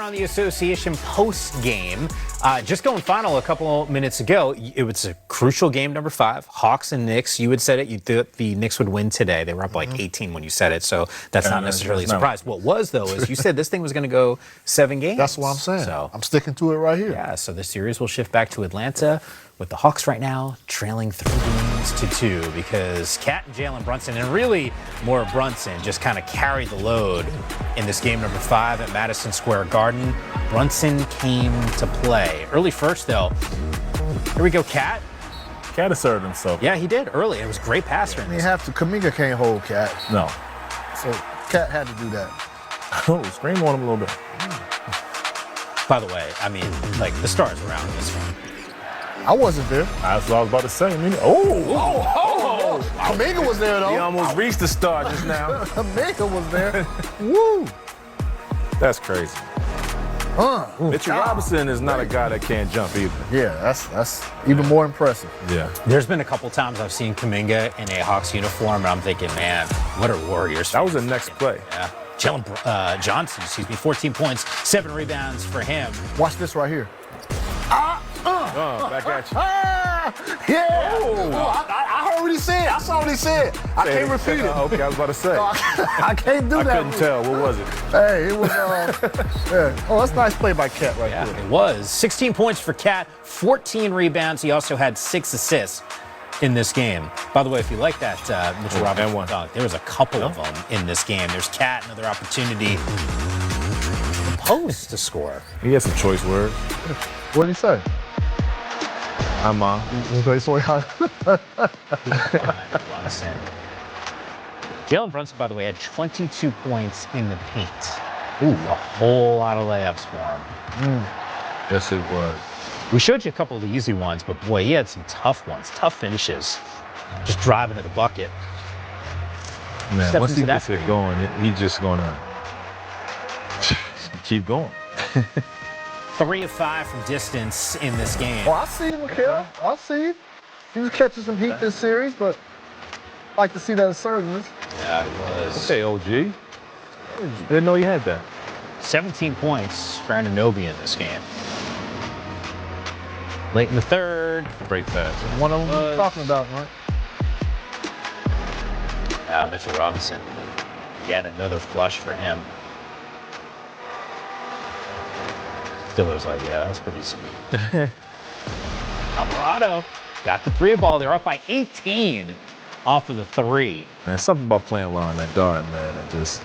on the association post-game. Just going final a couple minutes ago, it was a crucial game, number 5. Hawks and Knicks. You had said it. You thought the Knicks would win today. They were up like 18 when you said it, so that's not necessarily a surprise. What was, though, is you said this thing was going to go 7 games. That's what I'm saying. So, I'm sticking to it right here. Yeah, so the series will shift back to Atlanta with the Hawks right now trailing 3-2 because Cat and Jalen Brunson, and really more Brunson, just kind of carried the load in this game number 5 at Madison Square Garden. Brunson came to play. Early first, though. Here we go, Cat. Cat asserted himself. Yeah, he did early. It was great passer. You have to. Kaminga can't hold Cat. No. So Cat had to do that. Oh, scream on him a little bit. By the way, I mean, like, the stars around this one. I wasn't there. That's what I was about to say. Kaminga was there, though. He almost reached the star just now. Kaminga was there. Woo. That's crazy. Mitchell Robinson is not a guy that can't jump either. Yeah, that's even more impressive. Yeah. There's been a couple times I've seen Kaminga in a Hawks uniform, and I'm thinking, man, what are Warriors? That was the next play. Yeah. Jalen Johnson, 14 points, 7 rebounds for him. Watch this right here. Back at you. Yeah. I heard what he said. I saw what he said. I can't repeat it. Okay, I was about to say. I can't do that. I couldn't tell. What was it? Hey, it was, yeah. Oh, that's a nice play by Cat right there. It was. 16 points for Cat, 14 rebounds. He also had 6 assists in this game. By the way, if you like that Mitchell Robinson dunk, there was a couple of them in this game. There's Cat, another opportunity to post to score. He had some choice words. What did he say? I'm on. Jalen Brunson, by the way, had 22 points in the paint. Ooh, a whole lot of layups for him. Yes, it was. We showed you a couple of the easy ones, but boy, he had some tough ones, tough finishes. Just driving to the bucket. Man, once he gets it going, he's just gonna keep going. 3 of 5 from distance in this game. Oh, I see you, Mikhail. I see you. He was catching some heat this series, but I like to see that assertiveness. Yeah, it was. Okay, OG. Didn't know you had that. 17 points for Anunoby in this game. Late in the third. Great pass. One of them we're talking about, right? Mitchell Robinson. Again, another flush for him. Stiller's like, yeah, that's pretty sweet. Alvarado got the 3 ball. They're up by 18 off of the 3. Man, something about playing along that dart, man. That just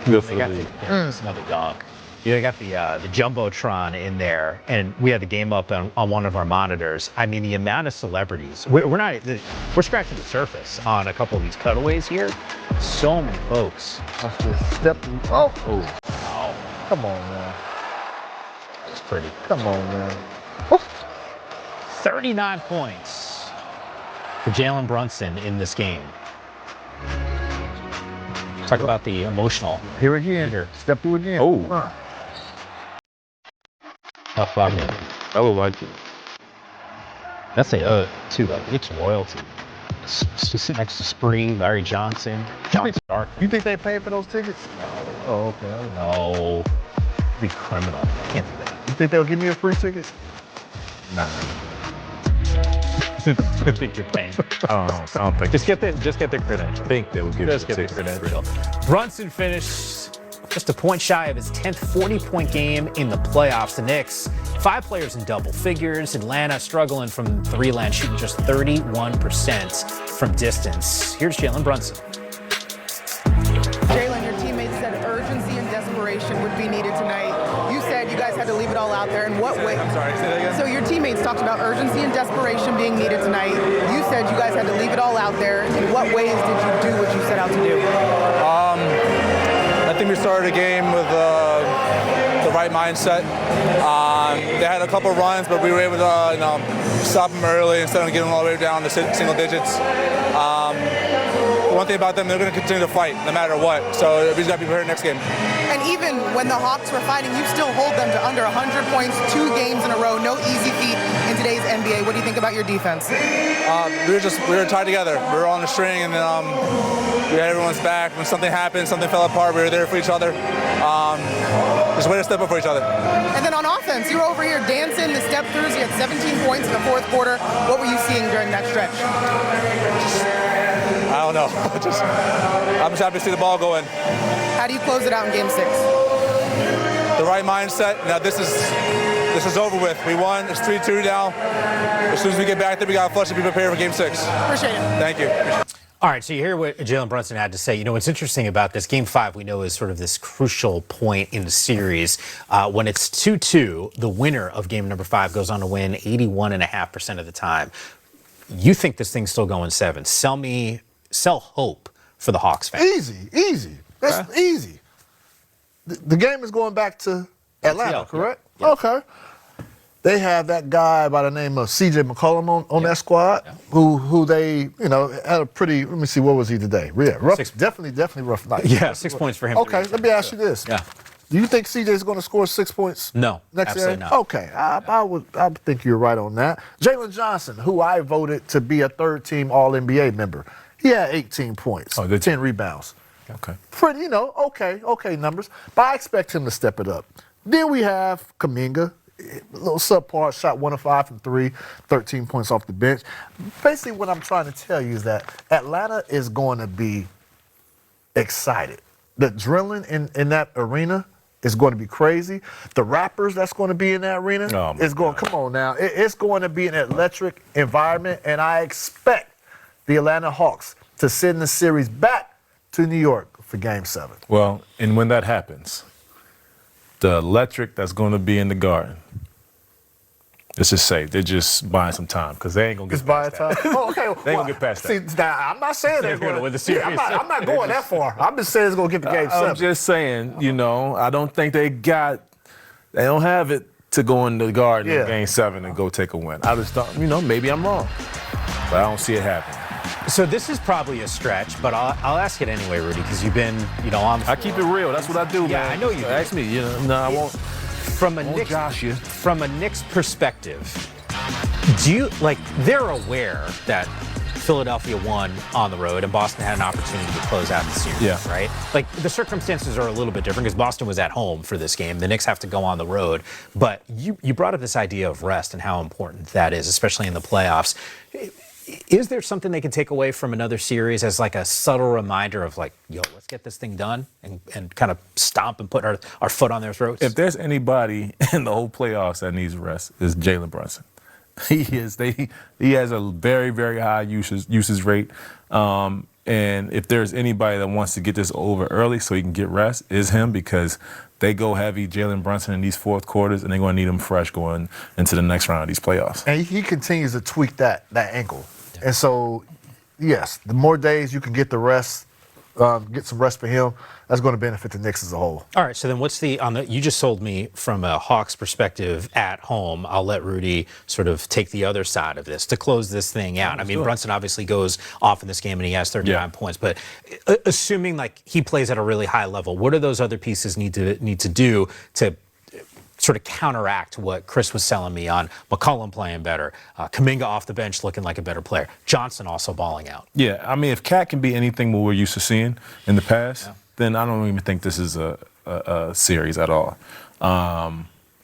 good for the league. It's another dunk. You know, they got the Jumbotron in there, and we had the game up on one of our monitors. I mean, the amount of celebrities. We're scratching the surface on a couple of these cutaways here. So many folks. That's just step. Oh. Wow. Come on, man. That's pretty. Come on, man. 39 points for Jalen Brunson in this game. Talk about the emotional. Here again. Step through again. Oh. Tough fucking. I would like it. That's too. It's royalty. Just next to Spring, Larry Johnson, John Stark. You think they paid for those tickets? Oh, okay. No. It'd be criminal. Can't do that. You think they'll give me a free ticket? Nah. I think you're paying. I don't think. Just get the credential. I think they will give Just you get the credential. Brunson finished just a point shy of his 10th 40-point game in the playoffs. The Knicks, 5 players in double figures. Atlanta struggling from 3-land, shooting just 31% from distance. Here's Jalen Brunson. Jalen, your teammates said urgency and desperation would be needed tonight. You said you guys had to leave it all out there. In what way? I'm sorry, say that again? So your teammates talked about urgency and desperation being needed tonight. You said you guys had to leave it all out there. In what ways did you do what you set out to do? I think we started the game with the right mindset. They had a couple of runs, but we were able to stop them early instead of getting all the way down to single digits. one thing about them, they're going to continue to fight no matter what. So we just got to be prepared next game. And even when the Hawks were fighting, you still hold them to under 100 points, 2 games in a row. No easy feat in today's NBA. What do you think about your defense? We were tied together. We were on the string, and then we had everyone's back. When something happened, something fell apart, we were there for each other. Just way to step up for each other. And then on offense, you were over here dancing the step throughs. You had 17 points in the fourth quarter. What were you seeing during that stretch? I don't know. I'm just happy to see the ball go in. How do you close it out in Game 6? The right mindset. Now this is over with. We won. It's 3-2 now. As soon as we get back there, we got to flush and be prepared for Game 6. Appreciate it. Thank you. All right, so you hear what Jalen Brunson had to say. You know, what's interesting about this, Game 5, we know is sort of this crucial point in the series. When it's 2-2, the winner of game number 5 goes on to win 81.5% of the time. You think this thing's still going 7. Sell hope for the Hawks fans. Easy. That's easy. The game is going back to Atlanta, correct? Yeah. Okay. They have that guy by the name of C.J. McCollum on that squad, who they, had a pretty, let me see, what was he today? Yeah, rough, definitely rough night. Yeah, 6 points for him. Okay, let me ask you this. Yeah. Do you think C.J. is going to score 6 points? No, next absolutely game? not. Okay, I would think you're right on that. Jalen Brunson, who I voted to be a third-team All-NBA member, he had 18 points, 10 rebounds. Okay. Pretty, okay numbers. But I expect him to step it up. Then we have Kuminga, a little subpar, shot 1 of 5 from 3, 13 points off the bench. Basically, what I'm trying to tell you is that Atlanta is going to be excited. The drilling in that arena is going to be crazy. The rappers that's going to be in that arena is going, come on now, it's going to be an electric environment, and I expect the Atlanta Hawks to send the series back to New York for Game 7. Well, and when that happens, the electric that's going to be in the Garden, let's just say they're just buying some time because they ain't going to get past that. Oh, okay. They ain't going to get past that. See, now, I'm not saying they're going to win the series. I'm not going that far. I'm just saying it's going to get to Game 7. I'm just saying, I don't think they don't have it to go in the Garden in Game 7 and go take a win. I just thought, maybe I'm wrong, but I don't see it happening. So this is probably a stretch, but I'll ask it anyway, Rudy, because you've been, on the floor. I keep it real. That's what I do, man. Yeah, I know you do. Ask me. No, I won't. From a Knicks perspective, they're aware that Philadelphia won on the road and Boston had an opportunity to close out the series, right? Like, the circumstances are a little bit different because Boston was at home for this game. The Knicks have to go on the road. But you brought up this idea of rest and how important that is, especially in the playoffs. Is there something they can take away from another series as like a subtle reminder of let's get this thing done and kind of stomp and put our foot on their throats? If there's anybody in the whole playoffs that needs rest, it's Jalen Brunson. He has a very, very high usage rate. And if there's anybody that wants to get this over early so he can get rest, is him, because they go heavy Jalen Brunson in these fourth quarters, and they're going to need him fresh going into the next round of these playoffs. And he continues to tweak that ankle. And so, yes, the more days you can get the rest, get some rest for him, that's going to benefit the Knicks as a whole. All right, so then what's you just sold me from a Hawks perspective at home. I'll let Rudy sort of take the other side of this to close this thing out. Brunson obviously goes off in this game and he has 39 points, but assuming he plays at a really high level, what do those other pieces need to do to sort of counteract what Chris was selling me on McCollum playing better, Kuminga off the bench looking like a better player, Johnson also balling out? Yeah, if Cat can be anything what we're used to seeing in the past, then I don't even think this is a series at all.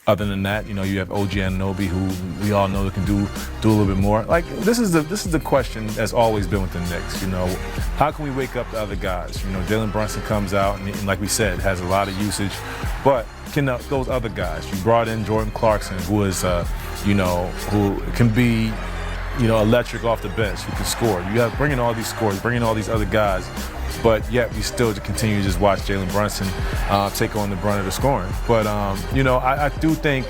Other than that, you have OG Anunoby, who we all know can do a little bit more. This is the question that's always been with the Knicks. How can we wake up the other guys? Jalen Brunson comes out and like we said, has a lot of usage, but can those other guys? You brought in Jordan Clarkson, who is who can be electric off the bench, who can score. You have bringing all these scores, bringing all these other guys, but yet we still continue to just watch Jalen Brunson take on the brunt of the scoring. But I do think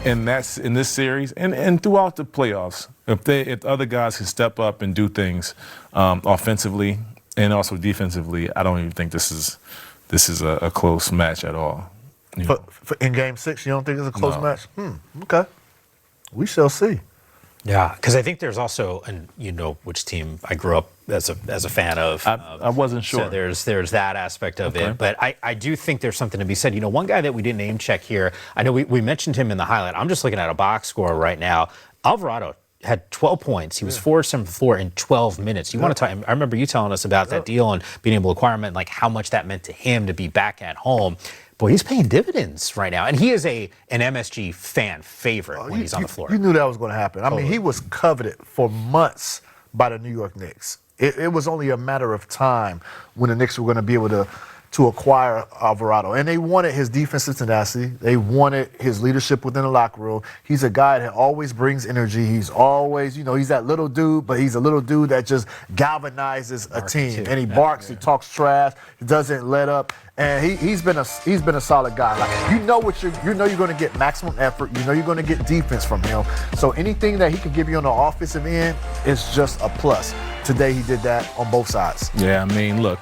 in this series and throughout the playoffs, if other guys can step up and do things offensively and also defensively, I don't even think this is a close match at all. In Game 6, you don't think it's a close match? Okay. We shall see. Yeah, because I think there's also, and you know which team I grew up as a fan of. I wasn't sure. So there's that aspect of Okay. it, but I do think there's something to be said. You know, one guy that we didn't name check here. I know we mentioned him in the highlight. I'm just looking at a box score right now. Alvarado had 12 points. He was 4 7 4 in 12 minutes. You want to talk? I remember you telling us about that deal and being able to acquire him and like how much that meant to him to be back at home. Boy, he's paying dividends right now, and he is an MSG fan favorite when he's on the floor. You knew that was going to happen. I mean, he was coveted for months by the New York Knicks. It was only a matter of time when the Knicks were going to be able to acquire Alvarado. And they wanted his defensive tenacity. They wanted his leadership within the locker room. He's a guy that always brings energy. He's always, he's that little dude, but he's a little dude that just galvanizes a team. And he barks, he talks trash, he doesn't let up. And he's been a solid guy. Like you know you're going to get maximum effort. You know you're going to get defense from him. So anything that he can give you on the offensive end is just a plus. Today he did that on both sides. Yeah, I mean, look,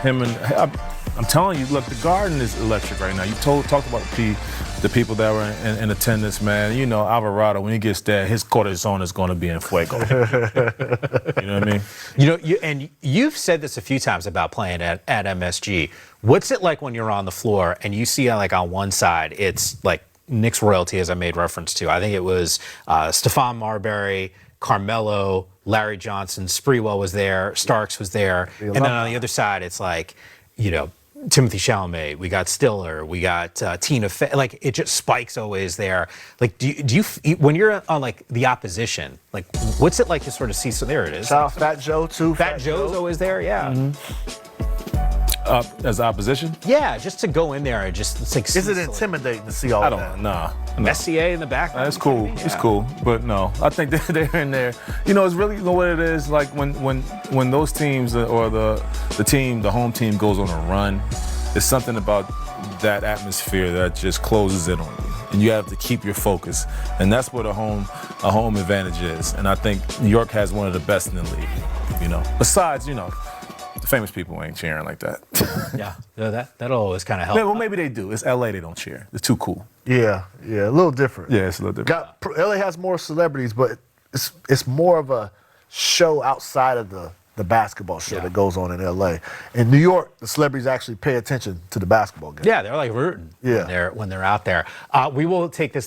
him and I'm telling you, look, the Garden is electric right now. You talked about the people that were in attendance, man. You know, Alvarado, when he gets there, his cortisone is going to be in fuego. You know what I mean? You know, you've said this a few times about playing at MSG. What's it like when you're on the floor and you see like on one side, it's like Knicks royalty, as I made reference to. I think it was Stephon Marbury, Carmelo, Larry Johnson, Sprewell was there, Starks was there, and then on the other side, it's like, Timothy Chalamet, we got Stiller, we got Tina Fey. Like it just spikes always there. Like do you when you're on like the opposition, like what's it like to sort of see? So there it is. Shout out Fat Joe too. Fat Joe's always there, yeah. Mm-hmm. As opposition? Yeah, just to go in there and just it's like. Is it intimidating to see all I that? don't know. No. Messier in the back. That's cool. Yeah. It's cool, but no, I think they're in there. It's really what it is. Like when those teams or the home team goes on a run, there's something about that atmosphere that just closes in on you, and you have to keep your focus, and that's what a home advantage is. And I think New York has one of the best in the league. Besides, the famous people ain't cheering like that. Yeah, that'll always kind of help. Well, maybe they do. It's LA, they don't cheer. They're too cool. Yeah, a little different. Yeah, it's a little different. LA has more celebrities, but it's more of a show outside of the basketball show that goes on in LA. In New York, the celebrities actually pay attention to the basketball game. Yeah, they're like rooting when they're out there. We will take this.